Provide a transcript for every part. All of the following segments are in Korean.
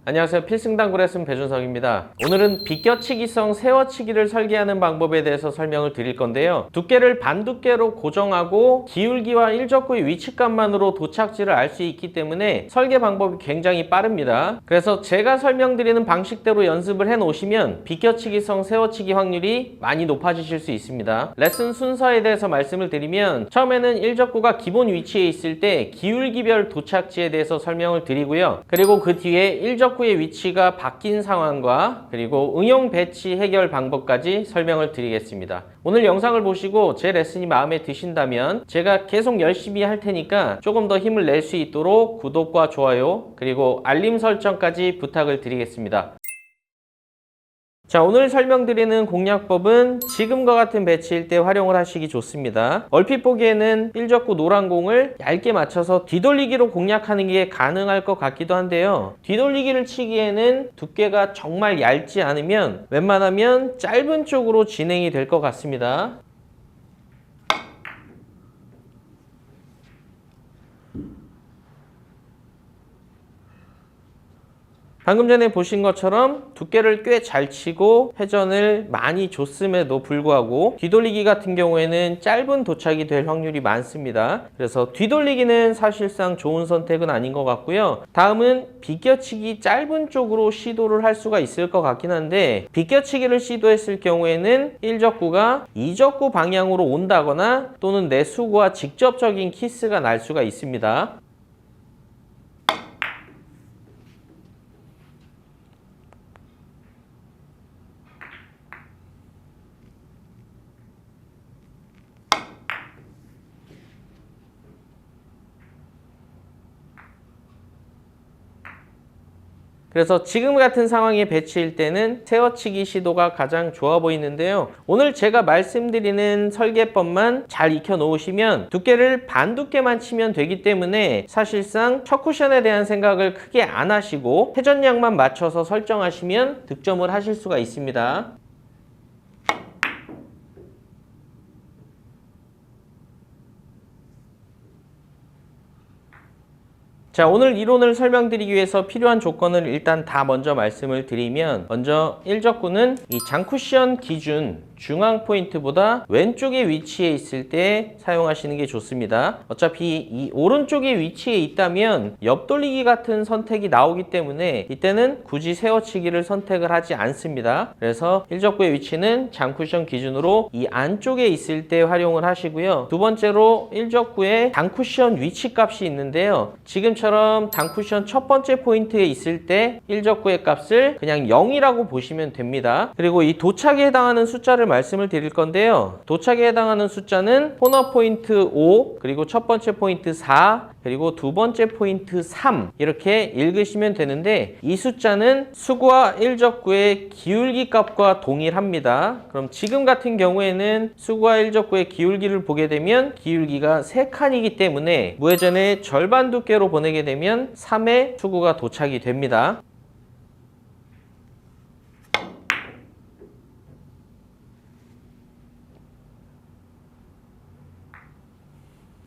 안녕하세요. 필승당구 레슨 배준석입니다. 오늘은 비껴치기성 세워치기를 설계하는 방법에 대해서 설명을 드릴 건데요. 두께를 반두께로 고정하고 기울기와 일적구의 위치값만으로 도착지를 알 수 있기 때문에 설계 방법이 굉장히 빠릅니다. 그래서 제가 설명드리는 방식대로 연습을 해 놓으시면 비껴치기성 세워치기 확률이 많이 높아지실 수 있습니다. 레슨 순서에 대해서 말씀을 드리면 처음에는 일적구가 기본 위치에 있을 때 기울기별 도착지에 대해서 설명을 드리고요. 그리고 그 뒤에 일적구의 위치가 바뀐 상황과 그리고 응용 배치 해결 방법까지 설명을 드리겠습니다. 오늘 영상을 보시고 제 레슨이 마음에 드신다면 제가 계속 열심히 할 테니까 조금 더 힘을 낼 수 있도록 구독과 좋아요 그리고 알림 설정까지 부탁을 드리겠습니다. 자, 오늘 설명드리는 공략법은 지금과 같은 배치일 때 활용을 하시기 좋습니다. 얼핏 보기에는 일적구 노란 공을 얇게 맞춰서 뒤돌리기로 공략하는 게 가능할 것 같기도 한데요. 뒤돌리기를 치기에는 두께가 정말 얇지 않으면 웬만하면 짧은 쪽으로 진행이 될 것 같습니다. 방금 전에 보신 것처럼 두께를 꽤 잘 치고 회전을 많이 줬음에도 불구하고 뒤돌리기 같은 경우에는 짧은 도착이 될 확률이 많습니다. 그래서 뒤돌리기는 사실상 좋은 선택은 아닌 것 같고요. 다음은 비껴치기 짧은 쪽으로 시도를 할 수가 있을 것 같긴 한데 비껴치기를 시도했을 경우에는 일적구가 이적구 방향으로 온다거나 또는 내 수구와 직접적인 키스가 날 수가 있습니다. 그래서 지금 같은 상황에 배치일 때는 세워치기 시도가 가장 좋아 보이는데요. 오늘 제가 말씀드리는 설계법만 잘 익혀 놓으시면 두께를 반 두께만 치면 되기 때문에 사실상 첫 쿠션에 대한 생각을 크게 안 하시고 회전량만 맞춰서 설정하시면 득점을 하실 수가 있습니다. 자, 오늘 이론을 설명드리기 위해서 필요한 조건을 일단 다 먼저 말씀을 드리면 먼저 일적구는 이 장쿠션 기준 중앙 포인트보다 왼쪽에 위치해 있을 때 사용하시는 게 좋습니다. 어차피 이 오른쪽에 위치해 있다면 옆돌리기 같은 선택이 나오기 때문에 이때는 굳이 세워치기를 선택을 하지 않습니다. 그래서 일적구의 위치는 장쿠션 기준으로 이 안쪽에 있을 때 활용을 하시고요. 두 번째로 일적구에 장쿠션 위치 값이 있는데요. 지금처럼 장쿠션 첫 번째 포인트에 있을 때 일적구의 값을 그냥 0이라고 보시면 됩니다. 그리고 이 도착에 해당하는 숫자를 말씀을 드릴 건데요. 도착에 해당하는 숫자는 코너 포인트 5, 그리고 첫 번째 포인트 4, 그리고 두 번째 포인트 3 이렇게 읽으시면 되는데 이 숫자는 수구와 일적구의 기울기 값과 동일합니다. 그럼 지금 같은 경우에는 수구와 일적구의 기울기를 보게 되면 기울기가 3칸이기 때문에 무회전의 절반 두께로 보내게 되면 3의 수구가 도착이 됩니다.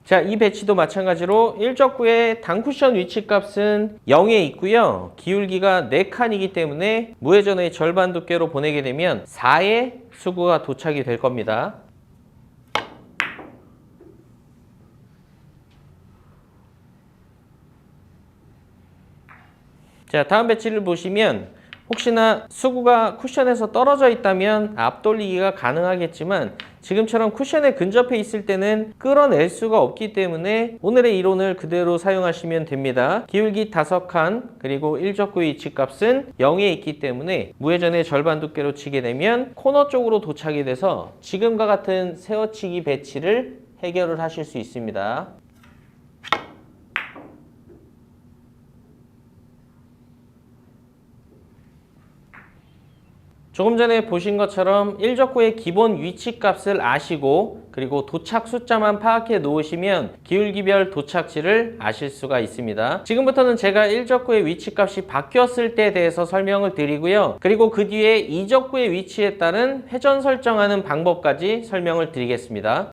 자, 이 배치도 마찬가지로 일적구의 단쿠션 위치 값은 0에 있고요. 기울기가 4칸이기 때문에 무회전의 절반 두께로 보내게 되면 4의 수구가 도착이 될 겁니다. 자, 다음 배치를 보시면 혹시나 수구가 쿠션에서 떨어져 있다면 앞돌리기가 가능하겠지만 지금처럼 쿠션에 근접해 있을 때는 끌어낼 수가 없기 때문에 오늘의 이론을 그대로 사용하시면 됩니다. 기울기 5칸 그리고 일적구 위치 값은 0에 있기 때문에 무회전의 절반 두께로 치게 되면 코너 쪽으로 도착이 돼서 지금과 같은 세워치기 배치를 해결을 하실 수 있습니다. 조금 전에 보신 것처럼 일적구의 기본 위치 값을 아시고 그리고 도착 숫자만 파악해 놓으시면 기울기별 도착지를 아실 수가 있습니다. 지금부터는 제가 일적구의 위치 값이 바뀌었을 때에 대해서 설명을 드리고요. 그리고 그 뒤에 이적구의 위치에 따른 회전 설정하는 방법까지 설명을 드리겠습니다.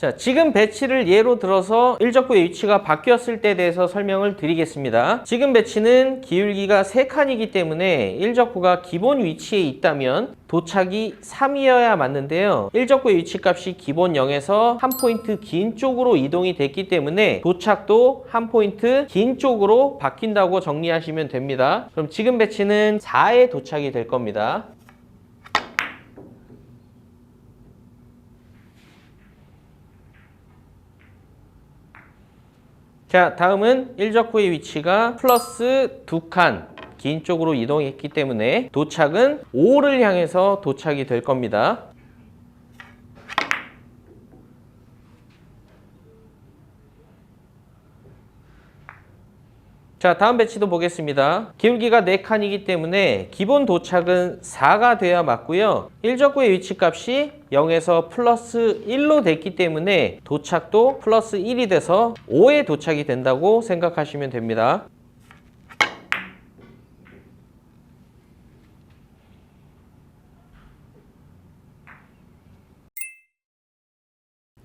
자, 지금 배치를 예로 들어서 일적구의 위치가 바뀌었을 때에 대해서 설명을 드리겠습니다. 지금 배치는 기울기가 3칸이기 때문에 일적구가 기본 위치에 있다면 도착이 3이어야 맞는데요. 일적구의 위치값이 기본 0에서 한 포인트 긴 쪽으로 이동이 됐기 때문에 도착도 한 포인트 긴 쪽으로 바뀐다고 정리하시면 됩니다. 그럼 지금 배치는 4에 도착이 될 겁니다. 자, 다음은 일적구의 위치가 플러스 2칸 긴 쪽으로 이동했기 때문에 도착은 5를 향해서 도착이 될 겁니다. 자, 다음 배치도 보겠습니다. 기울기가 4칸이기 때문에 기본 도착은 4가 돼야 맞고요. 일적구의 위치값이 0에서 플러스 1로 됐기 때문에 도착도 플러스 1이 돼서 5에 도착이 된다고 생각하시면 됩니다.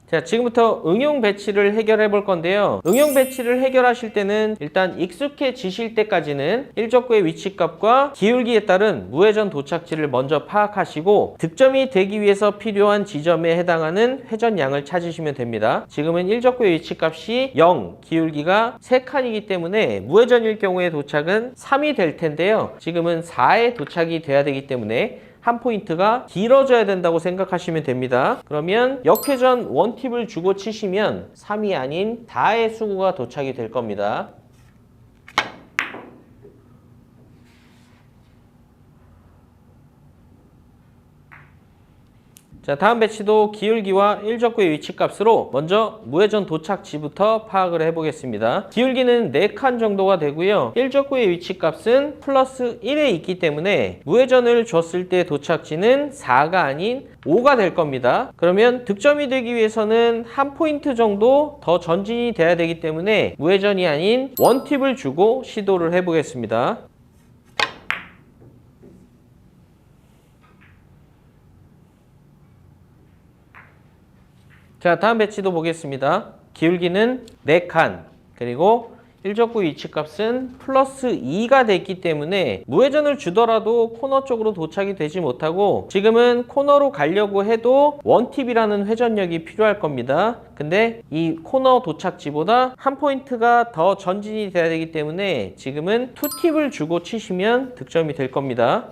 자, 지금부터 응용 배치를 해결해 볼 건데요. 응용 배치를 해결하실 때는 일단 익숙해지실 때까지는 일적구의 위치값과 기울기에 따른 무회전 도착지를 먼저 파악하시고 득점이 되기 위해서 필요한 지점에 해당하는 회전량을 찾으시면 됩니다. 지금은 일적구의 위치값이 0, 기울기가 3칸이기 때문에 무회전일 경우에 도착은 3이 될 텐데요. 지금은 4에 도착이 돼야 되기 때문에 한 포인트가 길어져야 된다고 생각하시면 됩니다. 그러면 역회전 원팁을 주고 치시면 3이 아닌 4의 수구가 도착이 될 겁니다. 자, 다음 배치도 기울기와 일적구의 위치값으로 먼저 무회전 도착지부터 파악을 해보겠습니다. 기울기는 4칸 정도가 되고요. 일적구의 위치값은 플러스 1에 있기 때문에 무회전을 줬을 때 도착지는 4가 아닌 5가 될 겁니다. 그러면 득점이 되기 위해서는 한 포인트 정도 더 전진이 돼야 되기 때문에 무회전이 아닌 원팁을 주고 시도를 해보겠습니다. 자, 다음 배치도 보겠습니다. 기울기는 4칸, 그리고 일적구 위치값은 플러스 2가 됐기 때문에 무회전을 주더라도 코너 쪽으로 도착이 되지 못하고 지금은 코너로 가려고 해도 원팁이라는 회전력이 필요할 겁니다. 근데 이 코너 도착지보다 한 포인트가 더 전진이 돼야 되기 때문에 지금은 투팁을 주고 치시면 득점이 될 겁니다.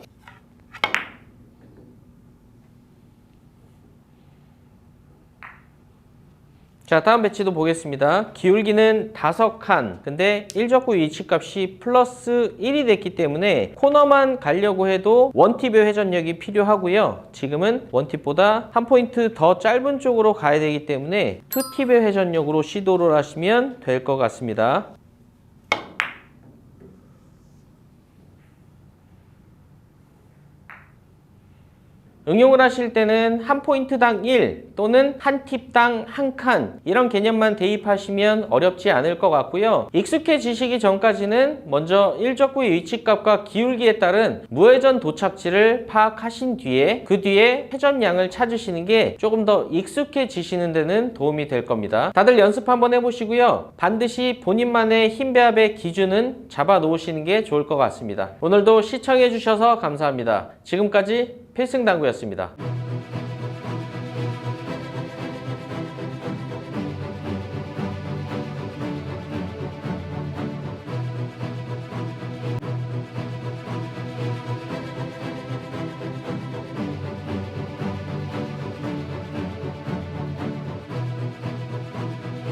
자, 다음 배치도 보겠습니다. 기울기는 5칸, 근데 일적구 위치값이 플러스 1이 됐기 때문에 코너만 가려고 해도 원팁의 회전력이 필요하고요. 지금은 원팁보다 한 포인트 더 짧은 쪽으로 가야 되기 때문에 투팁의 회전력으로 시도를 하시면 될 것 같습니다. 응용을 하실 때는 한 포인트당 1 또는 한 팁당 한 칸 이런 개념만 대입하시면 어렵지 않을 것 같고요. 익숙해지시기 전까지는 먼저 일적구의 위치값과 기울기에 따른 무회전 도착지를 파악하신 뒤에 그 뒤에 회전량을 찾으시는 게 조금 더 익숙해지시는 데는 도움이 될 겁니다. 다들 연습 한번 해보시고요. 반드시 본인만의 힘 배합의 기준은 잡아 놓으시는 게 좋을 것 같습니다. 오늘도 시청해 주셔서 감사합니다. 지금까지 필승당구였습니다.